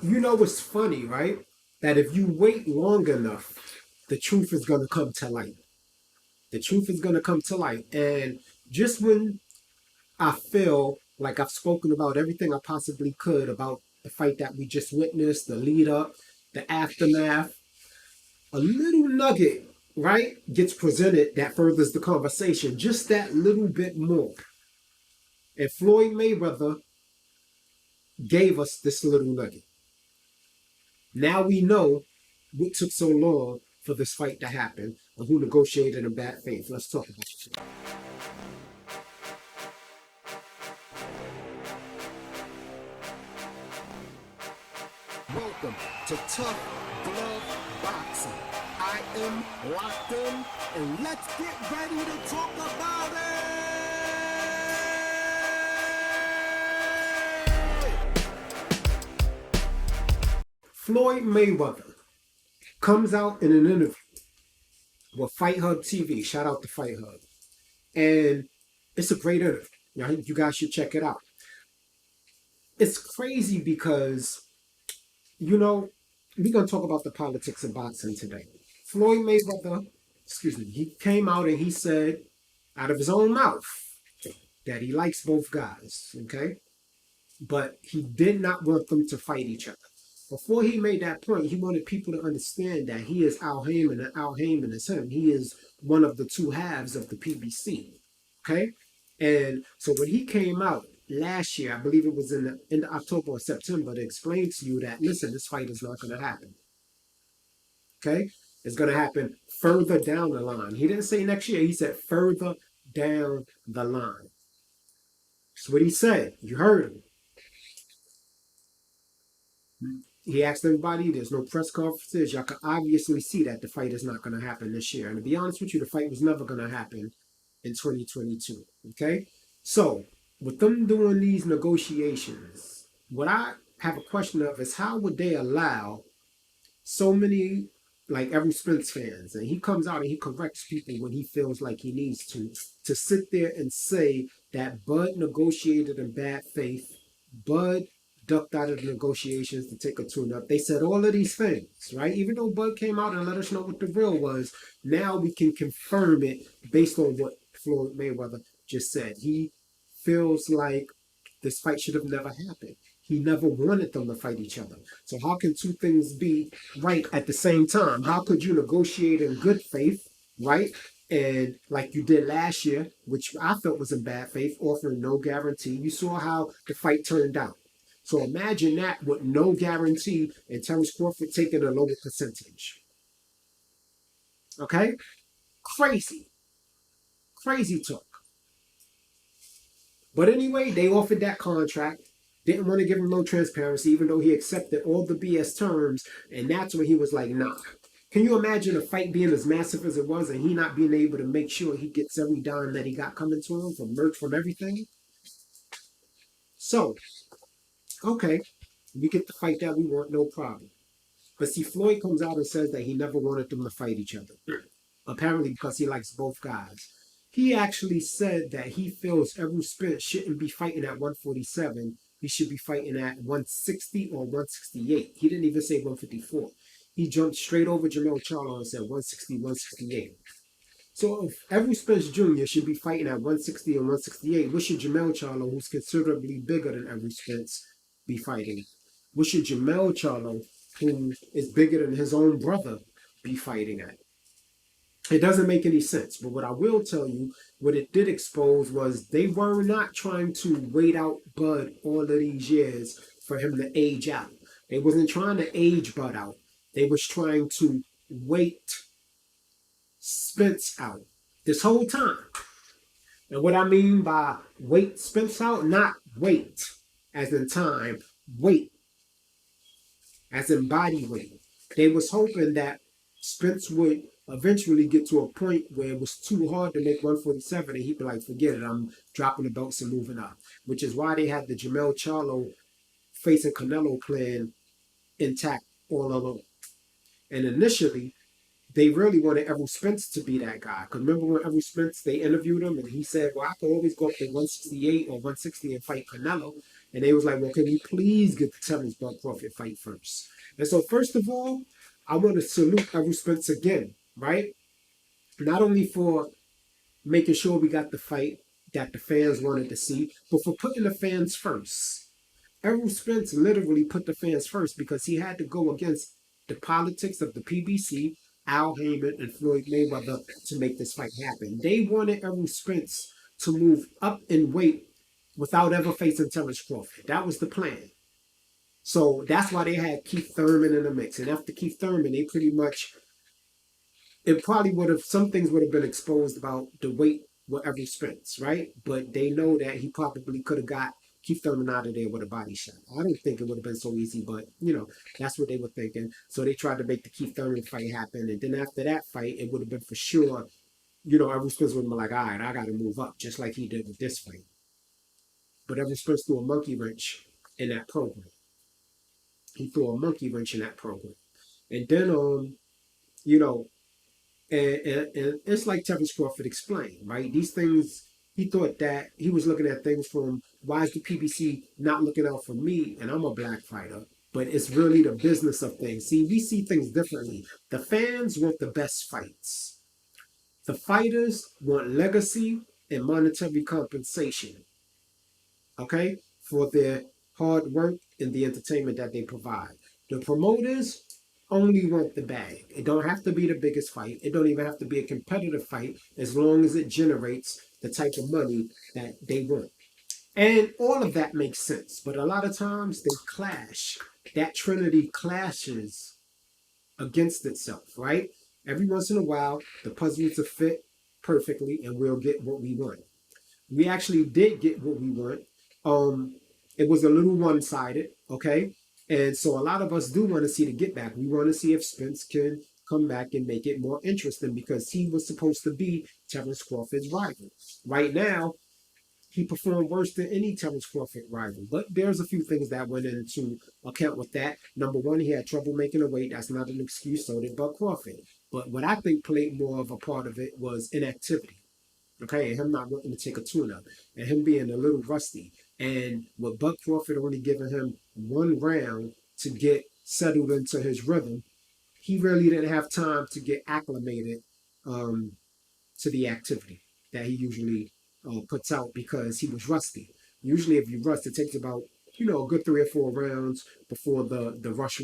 you know what's funny, right? That if you wait long enough, the truth is going to come to light. The truth is going to come to light. And just when I feel like I've spoken about everything I possibly could about the fight that we just witnessed, the lead up, the aftermath, a little nugget, right, gets presented that furthers the conversation just that little bit more. And Floyd Mayweather gave us this little nugget. Now we know what took so long for this fight to happen and who negotiated in bad faith. Let's talk about it. Welcome to Tough Glove Boxing. I am locked in, and let's get ready to talk about it. Floyd Mayweather comes out in an interview with Fight Hub TV. Shout out to Fight Hub. And it's a great interview. You guys should check it out. It's crazy because, we're going to talk about the politics of boxing today. Floyd Mayweather, he came out and he said out of his own mouth that he likes both guys, okay? But he did not want them to fight each other. Before he made that point, he wanted people to understand that he is Al Heyman and Al Heyman is him. He is one of the two halves of the PBC, okay? And so when he came out last year, I believe it was in October or September, to explain to you that, listen, this fight is not going to happen, okay? It's going to happen further down the line. He didn't say next year. He said further down the line. That's what he said. You heard him. He asked everybody, there's no press conferences. Y'all can obviously see that the fight is not going to happen this year. And to be honest with you, the fight was never going to happen in 2022. Okay? So, with them doing these negotiations, what I have a question of is how would they allow so many, like, Errol Spence fans, and he comes out and he corrects people when he feels like he needs to sit there and say that Bud negotiated in bad faith, Bud ducked out of the negotiations to take a tune-up. They said all of these things, right? Even though Bud came out and let us know what the real was, now we can confirm it based on what Floyd Mayweather just said. He feels like this fight should have never happened. He never wanted them to fight each other. So how can two things be right at the same time? How could you negotiate in good faith, right? And like you did last year, which I felt was in bad faith, offering no guarantee. You saw how the fight turned out. So imagine that with no guarantee and Terence Crawford taking a lower percentage. Okay? Crazy. Crazy talk. But anyway, they offered that contract. Didn't want to give him no transparency, even though he accepted all the BS terms. And that's when he was like, nah. Can you imagine a fight being as massive as it was and he not being able to make sure he gets every dime that he got coming to him from merch, from everything? So, okay, we get the fight that we want, no problem. But see, Floyd comes out and says that he never wanted them to fight each other. Apparently because he likes both guys. He actually said that he feels Errol Spence shouldn't be fighting at 147. He should be fighting at 160 or 168. He didn't even say 154. He jumped straight over Charlo and said 160, 168. So if Errol Spence Jr. should be fighting at 160 and 168, what should Charlo, who's considerably bigger than Errol Spence, be fighting? What should Charlo, who is bigger than his own brother, be fighting at? It doesn't make any sense. But what I will tell you, what it did expose was they were not trying to wait out Bud all of these years for him to age out. They wasn't trying to age Bud out. They was trying to wait Spence out this whole time. And what I mean by wait Spence out, not wait as in time, wait as in body weight. They was hoping that Spence would eventually get to a point where it was too hard to make 147 and he'd be like, forget it, I'm dropping the belts and moving up. Which is why they had the Charlo facing Canelo plan intact all along. And initially, they really wanted Errol Spence to be that guy. Because remember when Errol Spence, they interviewed him and he said, well, I could always go up to 168 or 160 and fight Canelo. And they was like, well, can we please get the Terence Bud Crawford fight first? And so, first of all, I want to salute Errol Spence again, right? Not only for making sure we got the fight that the fans wanted to see, but for putting the fans first. Errol Spence literally put the fans first because he had to go against the politics of the PBC, Al Heyman, and Floyd Mayweather to make this fight happen. They wanted Errol Spence to move up in weight without ever facing Terence Crawford. That was the plan. So that's why they had Keith Thurman in the mix. And after Keith Thurman, they pretty much, it probably would have, some things would have been exposed about the weight with Errol Spence, right? But they know that he probably could have got Keith Thurman out of there with a body shot. I don't think it would have been so easy, but that's what they were thinking. So they tried to make the Keith Thurman fight happen. And then after that fight, it would have been for sure, Errol Spence would have been like, all right, I got to move up, just like he did with this fight. But Errol Spence threw a monkey wrench in that program. He threw a monkey wrench in that program. And then, you know, and it's like Terence Crawford explained, right? These things, he thought that he was looking at things from, why is the PBC not looking out for me? And I'm a black fighter. But it's really the business of things. See, we see things differently. The fans want the best fights. The fighters want legacy and monetary compensation, okay, for their hard work and the entertainment that they provide. The promoters only want the bag. It don't have to be the biggest fight. It don't even have to be a competitive fight as long as it generates the type of money that they want. And all of that makes sense. But a lot of times they clash. That trinity clashes against itself, right? Every once in a while, the puzzles will fit perfectly and we'll get what we want. We actually did get what we want. It was a little one-sided, okay? And so a lot of us do want to see the get back. We want to see if Spence can come back and make it more interesting because he was supposed to be Terence Crawford's rival. Right now, he performed worse than any Terence Crawford rival. But there's a few things that went into account with that. Number one, he had trouble making a weight. That's not an excuse, so did Bud Crawford. But what I think played more of a part of it was inactivity. Okay, and him not wanting to take a tune-up, and him being a little rusty. And with Bud Crawford only giving him one round to get settled into his rhythm, he really didn't have time to get acclimated to the activity that he usually puts out because he was rusty. Usually, if you rust, it takes about a good 3 or 4 rounds before the rush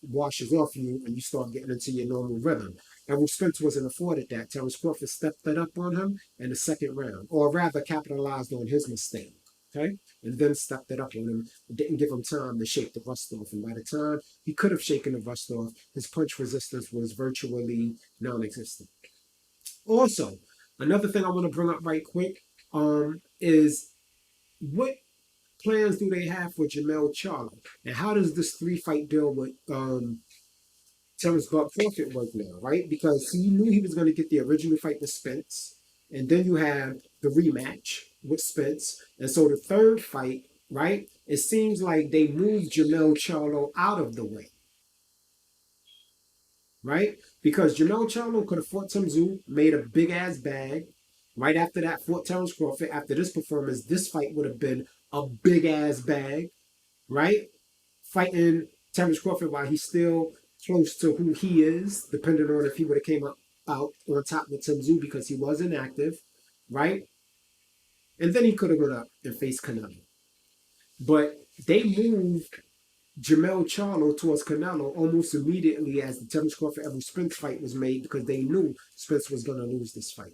washes off you and you start getting into your normal rhythm. Errol Spence wasn't afforded that. Terence Crawford stepped that up on him in the second round, or rather capitalized on his mistake. Okay, and then stepped it up on him. It didn't give him time to shake the rust off. And by the time he could have shaken the rust off, his punch resistance was virtually non-existent. Also, another thing I want to bring up right quick is what plans do they have for Jermell Charlo? And how does this 3-fight deal with Terence Bud Crawford work now, right? Because he knew he was going to get the original fight with Spence, and then you have the rematch with Spence. And so the third fight, right, it seems like they moved Jermell Charlo out of the way, right? Because Jermell Charlo could have fought Tim Tszyu, made a big-ass bag. Right after that, fought Terence Crawford. After this performance, this fight would have been a big-ass bag, right? Fighting Terence Crawford while he's still close to who he is, depending on if he would have came out on top with Tim Tszyu because he was inactive, right? And then he could have gone up and faced Canelo. But they moved Jermell Charlo towards Canelo almost immediately as the Terence Crawford Errol Spence fight was made because they knew Spence was going to lose this fight.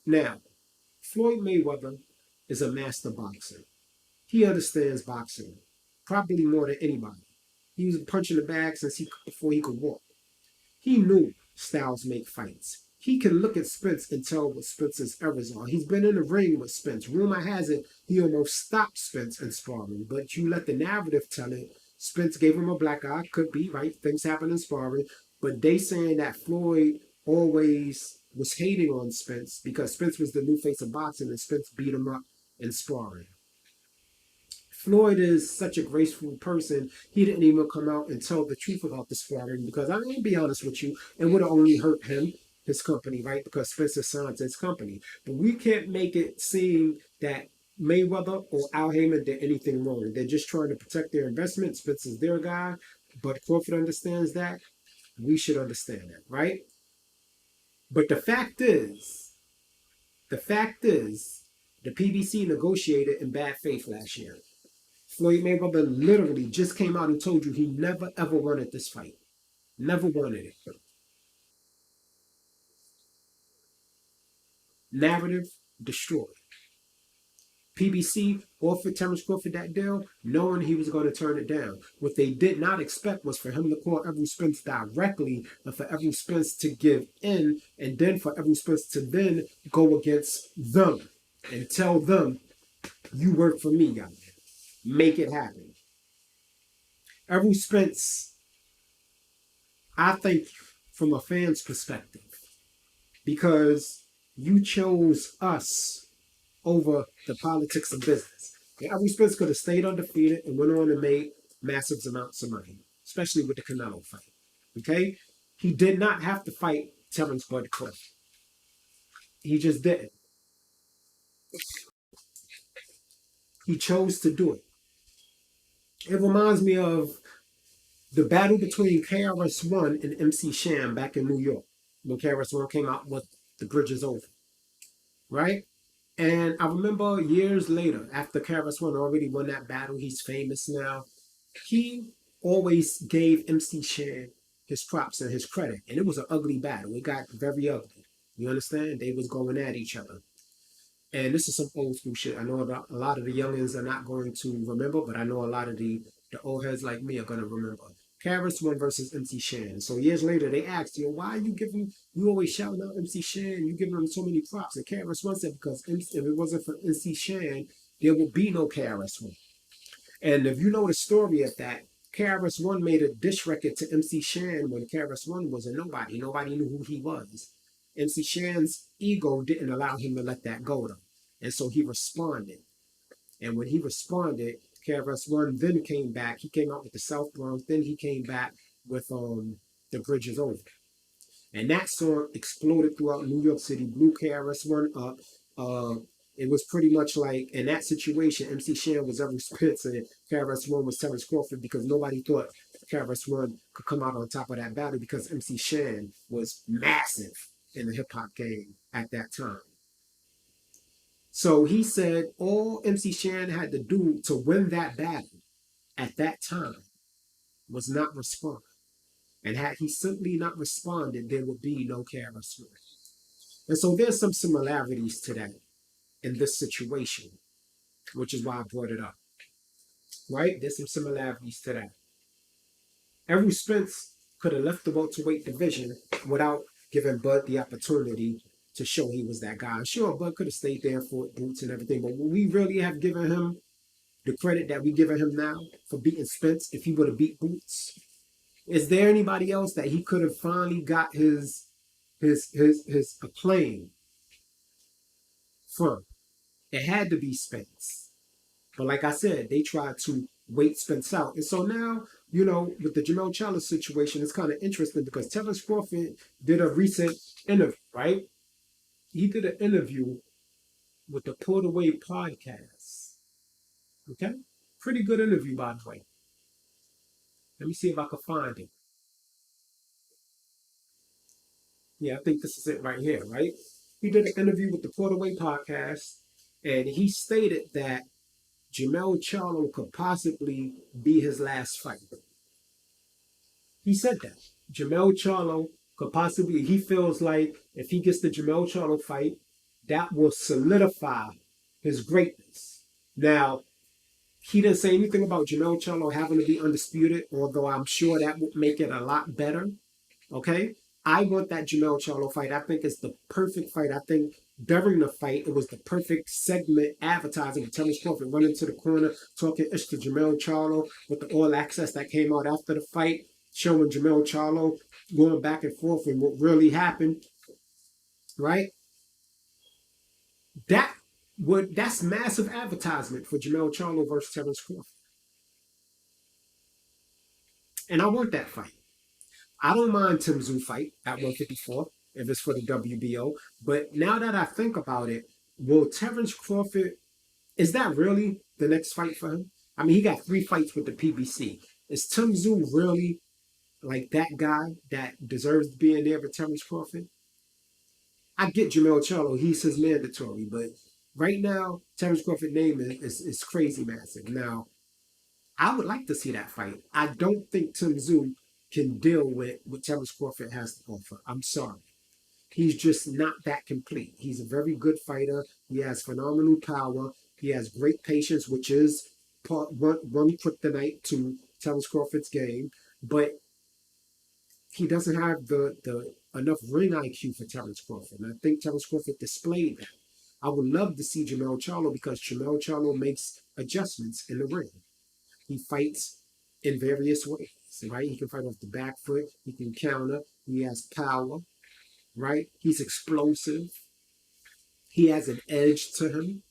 Now, Floyd Mayweather is a master boxer. He understands boxing probably more than anybody. He was punching the bag before he could walk. He knew styles make fights. He can look at Spence and tell what Spence's errors are. He's been in the ring with Spence. Rumor has it he almost stopped Spence in sparring, but you let the narrative tell it. Spence gave him a black eye. Could be, right? Things happen in sparring. But they saying that Floyd always was hating on Spence because Spence was the new face of boxing and Spence beat him up in sparring. Floyd is such a graceful person, he didn't even come out and tell the truth about the sparring because I'm going to be honest with you, it would have only hurt him, his company, right? Because Spencer signed his company. But we can't make it seem that Mayweather or Al Heyman did anything wrong. They're just trying to protect their investment. Spence is their guy, but Crawford understands that. We should understand that, right? But the fact is, the PBC negotiated in bad faith last year. Floyd Mayweather literally just came out and told you he never ever wanted this fight. Never wanted it. Narrative destroyed. PBC offered Terence Crawford that deal, knowing he was going to turn it down. What they did not expect was for him to call Errol Spence directly and for Errol Spence to give in, and then for Errol Spence to then go against them and tell them, you work for me, guys. Make it happen. Errol Spence, I think, from a fan's perspective, because you chose us over the politics of business. Errol Spence could have stayed undefeated and went on and made massive amounts of money, especially with the Canelo fight. Okay? He did not have to fight Terence Bud Crawford. He just didn't. He chose to do it. It reminds me of the battle between KRS-One and MC Sham back in New York when KRS-One came out with The Bridge Is Over. Right? And I remember years later, after KRS-One already won that battle, he's famous now. He always gave MC Shan his props and his credit. And it was an ugly battle. It got very ugly. You understand? They was going at each other. And this is some old school shit. I know a lot of the youngins are not going to remember, but I know a lot of the old heads like me are going to remember. KRS-One versus MC Shan. So years later, they asked, why are you giving, you always shouting out MC Shan, you giving him so many props? And KRS-One said, because if it wasn't for MC Shan, there would be no KRS-One. And if you know the story of that, KRS-One made a diss record to MC Shan when KRS-One was a nobody. Nobody knew who he was. MC Shan's ego didn't allow him to let that go, though. And so he responded. And when he responded, KRS-One then came back. He came out with the South Bronx. Then he came back with The Bridge Is Over. And that song exploded throughout New York City, blew KRS-One up. It was pretty much like, in that situation, MC Shan was Errol Spence and KRS-One was Terence Crawford, because nobody thought KRS-One could come out on top of that battle, because MC Shan was massive in the hip-hop game at that time. So he said all MC Shan had to do to win that battle at that time was not respond. And had he simply not responded, there would be no KRS-One. And so there's some similarities to that in this situation, which is why I brought it up. Right? There's some similarities to that. Errol Spence could have left the welterweight division without giving Bud the opportunity to show he was that guy. Sure, Bud could have stayed there for Boots and everything, but would we really have given him the credit that we giving him now for beating Spence if he would have beat Boots? Is there anybody else that he could have finally got his acclaim from? It had to be Spence. But like I said, they tried to wait Spence out. And so now, with the Jermell Charlo situation, it's kind of interesting because Terence Crawford did a recent interview, right? He did an interview with the Pulled Away podcast. Okay? Pretty good interview, by the way. Let me see if I can find it. Yeah, I think this is it right here, right? He did an interview with the Pulled Away podcast, and he stated that Jermell Charlo could possibly be his last fight. He said that. Jermell Charlo could possibly, he feels like if he gets the Jermell Charlo fight, that will solidify his greatness. Now, he didn't say anything about Jermell Charlo having to be undisputed, although I'm sure that would make it a lot better. Okay? I want that Jermell Charlo fight. I think it's the perfect fight. I think during the fight, it was the perfect segment advertising with Terence Crawford running to the corner, talking ish to Jermell Charlo with the All Access that came out after the fight, showing Jermell Charlo going back and forth and what really happened. Right? That's massive advertisement for Jermell Charlo versus Terence Crawford. And I want that fight. I don't mind Tim Tszyu fight at 154 if it's for the WBO. But now that I think about it, will Terence Crawford Is that really the next fight for him? I mean, he got 3 fights with the PBC. Is Tim Tszyu really like that guy that deserves to be in there with Terence Crawford? I get Jamel Charlo, he's his mandatory, but right now, Terence Crawford's name is crazy massive. Now, I would like to see that fight. I don't think Tim Tszyu can deal with what Terence Crawford has to offer. I'm sorry. He's just not that complete. He's a very good fighter. He has phenomenal power. He has great patience, which is one kryptonite to Terence Crawford's game. But he doesn't have the enough ring IQ for Terence Crawford. And I think Terence Crawford displayed that. I would love to see Jamel Charlo because Jamel Charlo makes adjustments in the ring. He fights in various ways, right? He can fight off the back foot. He can counter. He has power, right? He's explosive. He has an edge to him.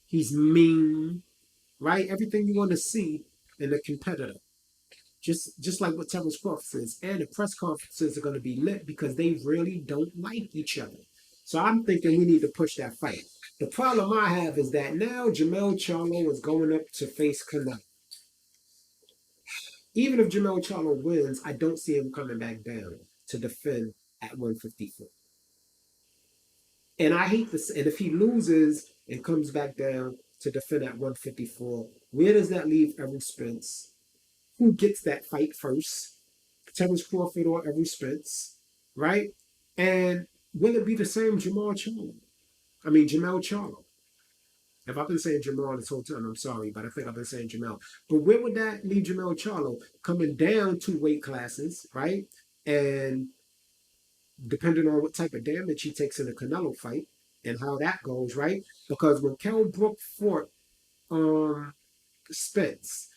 He's mean, right? Everything you want to see in a competitor. Just like what Terence Crawford says. And the press conferences are going to be lit because they really don't like each other. So I'm thinking we need to push that fight. The problem I have is that now Jamel Charlo is going up to face Canelo. Even if Jamel Charlo wins, I don't see him coming back down to defend at 154. And I hate this. And if he loses and comes back down to defend at 154, where does that leave Errol Spence? Who gets that fight first? Terence Crawford or Errol Spence, right? And will it be the same Jamel Charlo? Jamel Charlo. If I've been saying Jamal this whole time, I'm sorry, but I think I've been saying Jamal. But where would that leave Jamel Charlo? Coming down 2 weight classes, right? And depending on what type of damage he takes in the Canelo fight and how that goes, right? Because when Kell Brook fought Spence,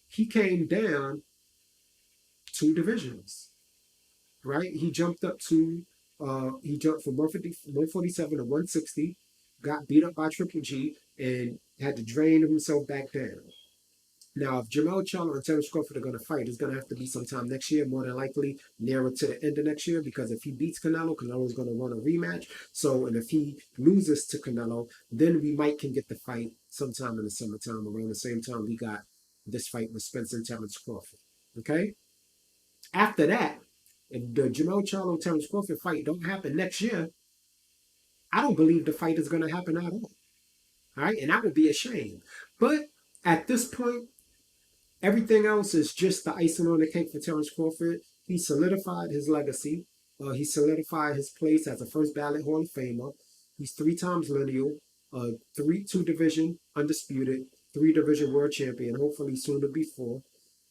he came down 2 divisions, right? He jumped from 147 to 160, got beat up by Triple G, and had to drain himself back down. Now, if Jamel Charlo and Terence Crawford are going to fight, it's going to have to be sometime next year, more than likely nearer to the end of next year, because if he beats Canelo, Canelo's going to want a rematch. So, and if he loses to Canelo, then we might can get the fight sometime in the summertime, around the same time we got this fight with Spence and Terence Crawford. Okay? After that, if the Jamel Charlo Terence Crawford fight don't happen next year, I don't believe the fight is going to happen at all. All right? And that would be a shame. But at this point, everything else is just the icing on the cake for Terence Crawford. He solidified his legacy. He solidified his place as a first ballot Hall of Famer. He's 3 times lineal, 2 division undisputed, 3 division world champion, hopefully soon to be 4.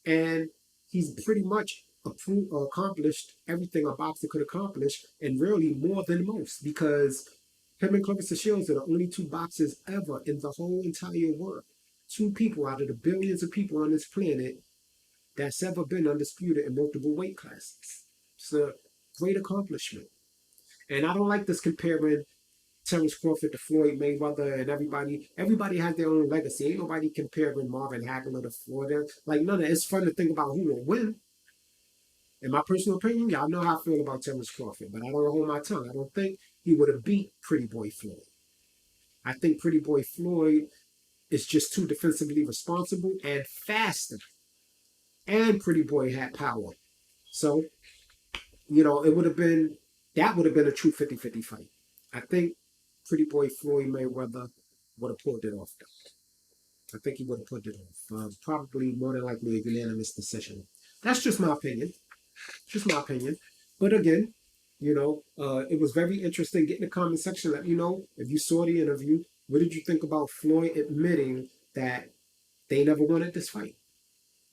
And he's pretty much accomplished everything a boxer could accomplish, and really more than most, because him and Plz Share are the only 2 boxers ever in the whole entire world. 2 people out of the billions of people on this planet that's ever been undisputed in multiple weight classes. It's a great accomplishment. And I don't like this comparing Terence Crawford to Floyd Mayweather and everybody. Everybody has their own legacy. Ain't nobody comparing Marvin Hagler to Floyd. Like, none of it. It's fun to think about who will win. In my personal opinion, y'all know how I feel about Terence Crawford, but I don't hold my tongue. I don't think he would have beat Pretty Boy Floyd. I think Pretty Boy Floyd is just too defensively responsible and faster. And Pretty Boy had power. So, it would have been, that would have been a true 50-50 fight. I think Pretty Boy Floyd Mayweather would have pulled it off, though. I think he would have pulled it off. Probably more than likely a unanimous decision. That's just my opinion. Just my opinion. But again, it was very interesting. Get in the comment section. Let me know if you saw the interview. What did you think about Floyd admitting that they never wanted this fight?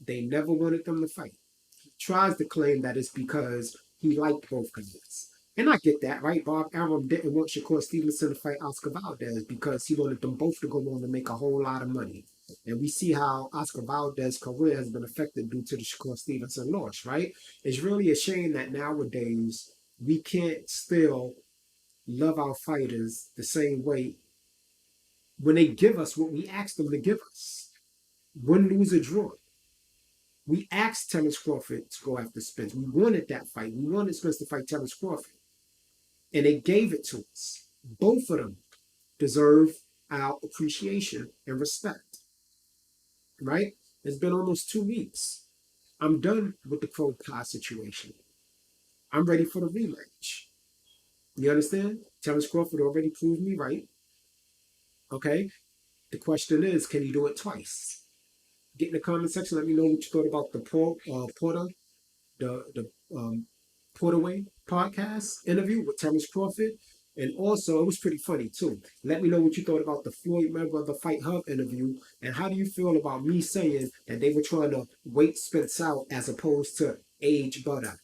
They never wanted them to fight. He tries to claim that it's because he liked both guys. And I get that, right? Bob Arum didn't want Shakur Stevenson to fight Oscar Valdez because he wanted them both to go on to make a whole lot of money. And we see how Oscar Valdez's career has been affected due to the Shakur Stevenson loss, right? It's really a shame that nowadays we can't still love our fighters the same way when they give us what we asked them to give us. Win, lose, or draw. We asked Terence Crawford to go after Spence. We wanted that fight. We wanted Spence to fight Terence Crawford. And they gave it to us. Both of them deserve our appreciation and respect, right? It's been almost 2 weeks. I'm done with the Crow Pie situation. I'm ready for the rematch. You understand? Terence Crawford already proved me right. Okay? The question is, can you do it twice? Get in the comment section. Let me know what you thought about the the Porterway podcast interview with Terence Crawford. And also, it was pretty funny too. Let me know what you thought about the Floyd Mayweather Fight Hub interview. And how do you feel about me saying that they were trying to wait Spence out as opposed to age butter?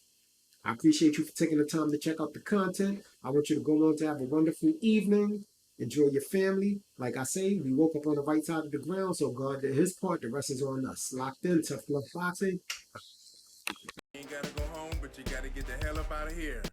I appreciate you for taking the time to check out the content. I want you to go on to have a wonderful evening. Enjoy your family. Like I say, we woke up on the right side of the ground, so God did his part. The rest is on us. Locked in, Tough Love Boxing. You ain't gotta go home, but you gotta get the hell up out of here.